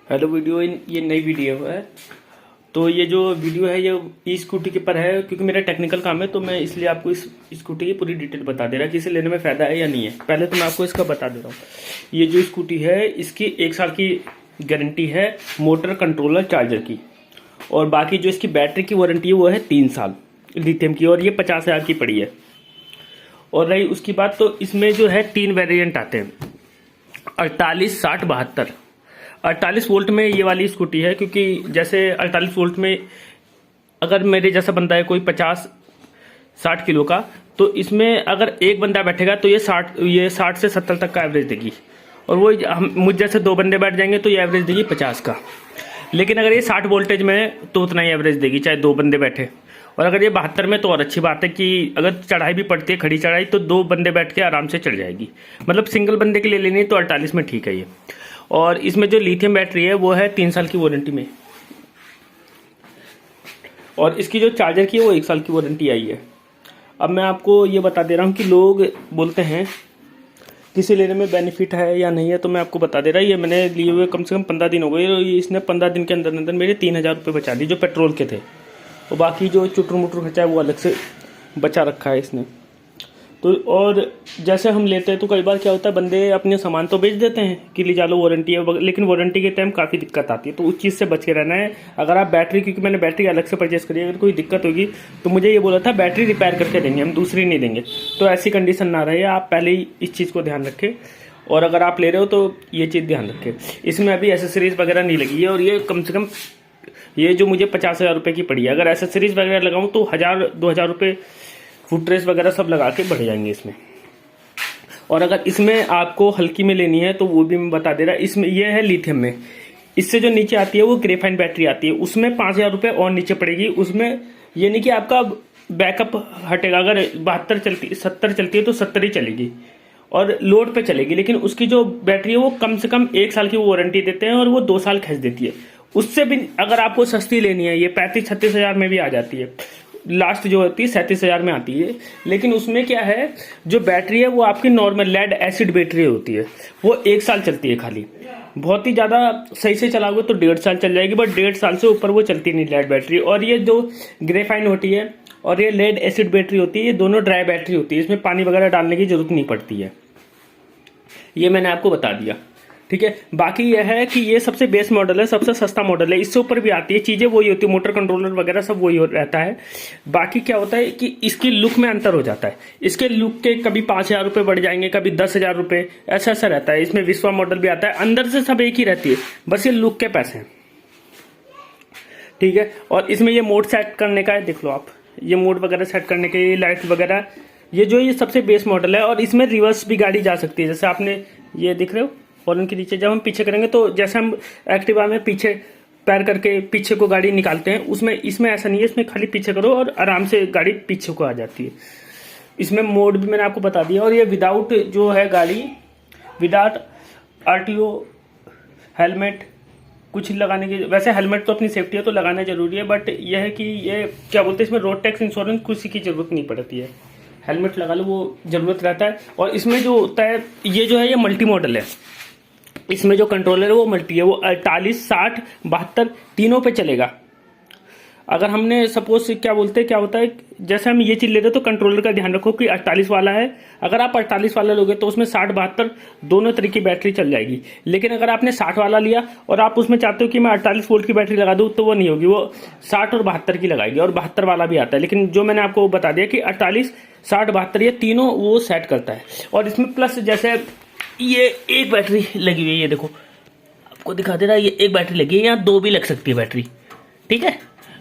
Hello video, ये नई video है। तो ये जो वीडियो है ये ई स्कूटी के पर है, क्योंकि मेरा टेक्निकल काम है तो मैं इसलिए आपको इस स्कूटी की पूरी डिटेल बता दे रहा कि इसे लेने में फ़ायदा है या नहीं है। पहले तो मैं आपको इसका बता दे रहा हूँ। ये जो स्कूटी है इसकी 1 साल की गारंटी है मोटर, कंट्रोलर, चार्जर की। और बाकी जो इसकी बैटरी की वारंटी है वो है 3 साल लिथियम की, और ये 50,000 की पड़ी है। और रही उसकी बात, तो इसमें जो है 3 वेरिएंट आते हैं, 48, 60, 72। 48 वोल्ट में ये वाली स्कूटी है, क्योंकि जैसे 48 वोल्ट में अगर मेरे जैसा बंदा है कोई 50-60 किलो का, तो इसमें अगर एक बंदा बैठेगा तो ये 60 से 70 तक का एवरेज देगी। और वो मुझ जैसे 2 बंदे बैठ जाएंगे तो ये एवरेज देगी 50 का। लेकिन अगर ये 60 वोल्टेज में है तो उतना ही एवरेज देगी चाहे 2 बंदे बैठे। और अगर ये 72 में तो और अच्छी बात है कि अगर चढ़ाई भी पड़ती है, खड़ी चढ़ाई, तो 2 बंदे बैठ के आराम से चढ़ जाएगी। मतलब सिंगल बंदे के लिए लेनी है तो 48 में ठीक है ये। और इसमें जो लिथियम बैटरी है वो है 3 साल की वारंटी में, और इसकी जो चार्जर की है वो 1 साल की वारंटी आई है। अब मैं आपको ये बता दे रहा हूँ कि लोग बोलते हैं किसी लेने में बेनिफिट है या नहीं है, तो मैं आपको बता दे रहा हूँ। ये मैंने लिए हुए कम से कम 15 दिन हो गए, और इसने 15 दिन के अंदर अंदर मेरे 3,000 रुपये बचा दिए जो पेट्रोल के थे। और बाकी जो चुटर मुटर खर्चा है वो अलग से बचा रखा है इसने। तो और जैसे हम लेते हैं तो कई बार क्या होता है, बंदे अपने सामान तो बेच देते हैं कि ले जा लो वारंटी है, लेकिन वारंटी के टाइम काफ़ी दिक्कत आती है, तो उस चीज़ से बच के रहना है। अगर आप बैटरी, क्योंकि मैंने बैटरी अलग से परचेस करी है, अगर कोई दिक्कत होगी तो मुझे ये बोला था बैटरी रिपेयर करके देंगे हम, दूसरी नहीं देंगे। तो ऐसी कंडीशन ना रहे, आप पहले ही इस चीज़ को ध्यान रखें। और अगर आप ले रहे हो तो ये चीज़ ध्यान रखें, इसमें अभी एसेसरीज वगैरह नहीं लगी है। और ये कम से कम ये जो मुझे 50,000 रुपये की पड़ी है, अगर एसेसरीज वगैरह लगाऊँ तो 1,000-2,000 रुपये फुट रेस वगैरह सब लगा के बढ़ जाएंगे इसमें। और अगर इसमें आपको हल्की में लेनी है तो वो भी मैं बता दे रहा। इसमें ये है लिथियम में, इससे जो नीचे आती है वो ग्रेफाइन बैटरी आती है, उसमें 5,000 रुपये और नीचे पड़ेगी। उसमें ये नहीं कि आपका बैकअप हटेगा, अगर 70 चलती है तो 70 ही चलेगी और लोड पे चलेगी। लेकिन उसकी जो बैटरी है वो कम से कम 1 साल की वारंटी देते हैं, और वो 2 साल खींच देती है। उससे भी अगर आपको सस्ती लेनी है, ये 35-36 हज़ार में भी आ जाती है, लास्ट जो होती है 37,000 में आती है। लेकिन उसमें क्या है, जो बैटरी है वो आपकी नॉर्मल लेड एसिड बैटरी होती है, वो 1 साल चलती है खाली। बहुत ही ज़्यादा सही से चलाओगे तो 1.5 साल चल जाएगी, बट 1.5 साल से ऊपर वो चलती नहीं लेड बैटरी। और ये जो ग्रेफाइन होती है और ये लेड एसिड बैटरी होती है, ये दोनों ड्राई बैटरी होती है, इसमें पानी वगैरह डालने की जरूरत नहीं पड़ती है। ये मैंने आपको बता दिया, ठीक है। बाकी यह है कि ये सबसे बेस्ट मॉडल है, सबसे सस्ता मॉडल है। इससे ऊपर भी आती है चीज़ें, वही होती है, मोटर कंट्रोलर वगैरह सब वही रहता है। बाकी क्या होता है कि इसकी लुक में अंतर हो जाता है, इसके लुक के कभी 5,000 रुपये बढ़ जाएंगे, कभी 10,000 रुपये, ऐसा ऐसा रहता है। इसमें विश्वा मॉडल भी आता है, अंदर से सब एक ही रहती है, बस ये लुक के पैसे हैं, ठीक है। और इसमें ये मोड सेट करने का है, देख लो आप, ये मोड वगैरह सेट करने के, लाइट वगैरह, ये सबसे बेस्ट मॉडल है। और इसमें रिवर्स भी गाड़ी जा सकती है, जैसे आपने ये दिख रहे हो, और उनके नीचे जब हम पीछे करेंगे तो जैसे हम एक्टिवा में पीछे पैर करके पीछे को गाड़ी निकालते हैं, उसमें इसमें ऐसा नहीं है, इसमें खाली पीछे करो और आराम से गाड़ी पीछे को आ जाती है। इसमें मोड भी मैंने आपको बता दिया। और ये विदाउट जो है गाड़ी, विदाउट आरटीओ हेलमेट कुछ लगाने की, वैसे हेलमेट तो अपनी सेफ्टी है तो लगाना जरूरी है, बट यह है कि ये क्या बोलते हैं, इसमें रोड टैक्स इंश्योरेंस किसी की जरूरत नहीं पड़ती है, हेलमेट लगा लो वो जरूरत रहता है। और इसमें जो होता है, ये जो है ये मल्टी मॉडल है, इसमें जो कंट्रोलर है वो मल्टी है, वो 48, 60, 72 तीनों पे चलेगा। अगर हमने सपोज क्या होता है, जैसे हम ये चीज़ लेते हैं तो कंट्रोलर का ध्यान रखो कि 48 वाला है। अगर आप 48 वाला लोगे तो उसमें 60, 72 दोनों तरह की बैटरी चल जाएगी। लेकिन अगर आपने 60 वाला लिया और आप उसमें चाहते हो कि मैं 48 वोल्ट की बैटरी लगा दूँ, तो वो नहीं होगी, वो 60 और 72 की लगाएगी। और 72 वाला भी आता है, लेकिन जो मैंने आपको बता दिया कि 48, 60, 72 ये तीनों वो सेट करता है। और इसमें प्लस जैसे ये एक बैटरी लगी हुई है, ये देखो आपको दिखा दे रहा है, ये एक बैटरी लगी है, यहाँ 2 भी लग सकती है बैटरी, ठीक है।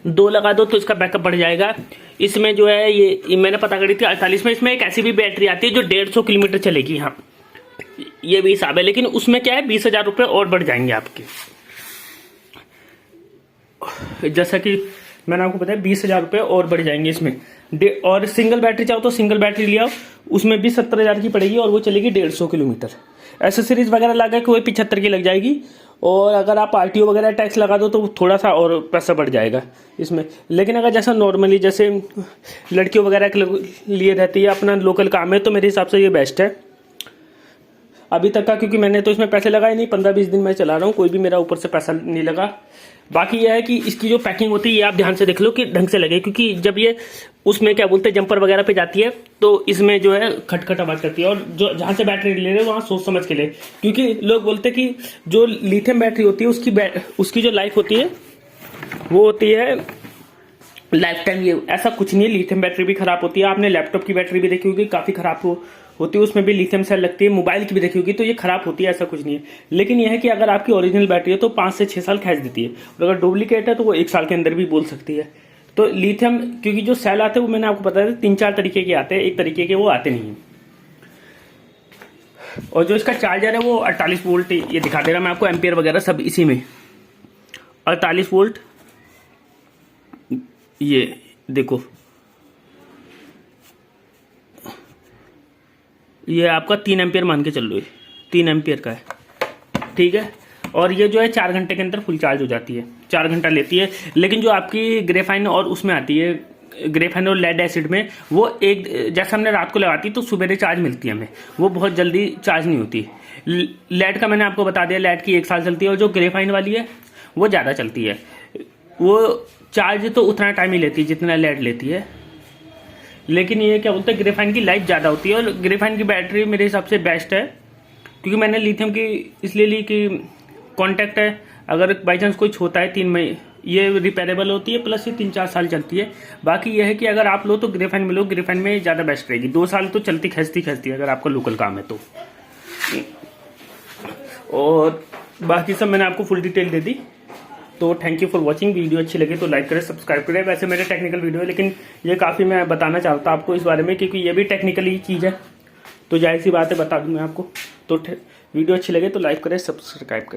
2 लगा दो तो इसका बैकअप बढ़ जाएगा। इसमें जो है ये मैंने पता करी थी 48 में, इसमें एक ऐसी भी बैटरी आती है जो 150 किलोमीटर चलेगी, हाँ ये भी हिसाब है। लेकिन उसमें क्या है, 20,000 रुपये और बढ़ जाएंगे आपके, जैसा कि मैंने आपको बताया 20,000 रुपये और बढ़ जाएंगे इसमें। और सिंगल बैटरी चाहो तो सिंगल बैटरी लिया, उसमें भी 70,000 की पड़ेगी और वो चलेगी 150 किलोमीटर। एसेसरीज वगैरह लगा के वही 75 की लग जाएगी। और अगर आप आरटीओ वगैरह टैक्स लगा दो तो थोड़ा सा और पैसा बढ़ जाएगा इसमें। लेकिन अगर जैसा नॉर्मली जैसे लड़कियों वगैरह के लिए रहती है, अपना लोकल काम है, तो मेरे हिसाब से ये बेस्ट है। अभी तक का, क्योंकि मैंने तो इसमें पैसे लगाए नहीं, 15-20 दिन मैं चला रहा हूँ, कोई भी मेरा ऊपर से पैसा नहीं लगा। बाकी यह है कि इसकी जो पैकिंग होती है ये आप ध्यान से देख लो कि ढंग से लगे, क्योंकि जब ये उसमें क्या बोलते हैं जंपर वगैरह पे जाती है तो इसमें जो है खटखट आवाज करती है। और जो जहाँ से बैटरी ले रहे हो वहाँ सोच समझ के ले, क्योंकि लोग बोलते हैं कि जो लिथियम बैटरी होती है उसकी जो लाइफ होती है वो होती है लाइफ टाइम। ये ऐसा कुछ नहीं है, लिथियम बैटरी भी खराब होती है। आपने लैपटॉप की बैटरी भी देखी होगी, काफी खराब होती है, उसमें भी लिथियम सेल लगती है। मोबाइल की भी देखी होगी, तो ये खराब होती है, ऐसा कुछ नहीं है। लेकिन यह है कि अगर आपकी ओरिजिनल बैटरी है तो 5 से 6 साल खींच देती है, और अगर डुप्लीकेट है तो वो 1 साल के अंदर भी बोल सकती है। तो लिथियम, क्योंकि जो सेल आते हैं वो मैंने आपको बताया 3-4 तरीके के आते हैं, एक तरीके के वो आते नहीं है। और जो इसका चार्जर है वो 48 वोल्ट ये दिखा दे रहा मैं आपको, एम्पियर वगैरह सब इसी में 48 वोल्ट। ये देखो, ये आपका 3 एम्पियर मान के चल लो, 3 एम्पियर का है, ठीक है। और ये जो है 4 घंटे के अंदर फुल चार्ज हो जाती है, 4 घंटा लेती है। लेकिन जो आपकी ग्रेफाइन और उसमें आती है, ग्रेफाइन और लेड एसिड में, वो एक जैसे हमने रात को लगाती तो सुबह चार्ज मिलती है हमें, वो बहुत जल्दी चार्ज नहीं होती। लेड का मैंने आपको बता दिया, लेड की 1 साल चलती है, और जो ग्रेफाइन वाली है वो ज़्यादा चलती है, वो चार्ज तो उतना टाइम ही लेती है जितना लेड लेती है। लेकिन ये क्या बोलते हैं, ग्रेफाइन की लाइफ ज़्यादा होती है, और ग्रेफाइन की बैटरी मेरे हिसाब से बेस्ट है, क्योंकि मैंने लिथियम की इसलिए ली कि कॉन्टैक्ट है, अगर बाई चांस कुछ होता है 3 महीने ये रिपेयरेबल होती है, प्लस ये 3-4 साल चलती है। बाकी यह है कि अगर आप लो तो ग्रेफाइन में लो, ग्रेफाइन में ज़्यादा बेस्ट रहेगी, 2 साल तो चलती खींचती है अगर आपका लोकल काम है तो। और बाकी सब मैंने आपको फुल डिटेल दे दी। तो thank you for watching. Video अच्छी लगे तो लाइक करें, सब्सक्राइब करें। वैसे मेरे टेक्निकल वीडियो है, लेकिन ये काफ़ी मैं बताना चाहता हूँ आपको इस बारे में, क्योंकि ये भी टेक्निकली चीज़ है, तो जाहिर सी बात है बता दूँ मैं आपको। तो वीडियो अच्छी लगे तो लाइक करें, सब्सक्राइब करें।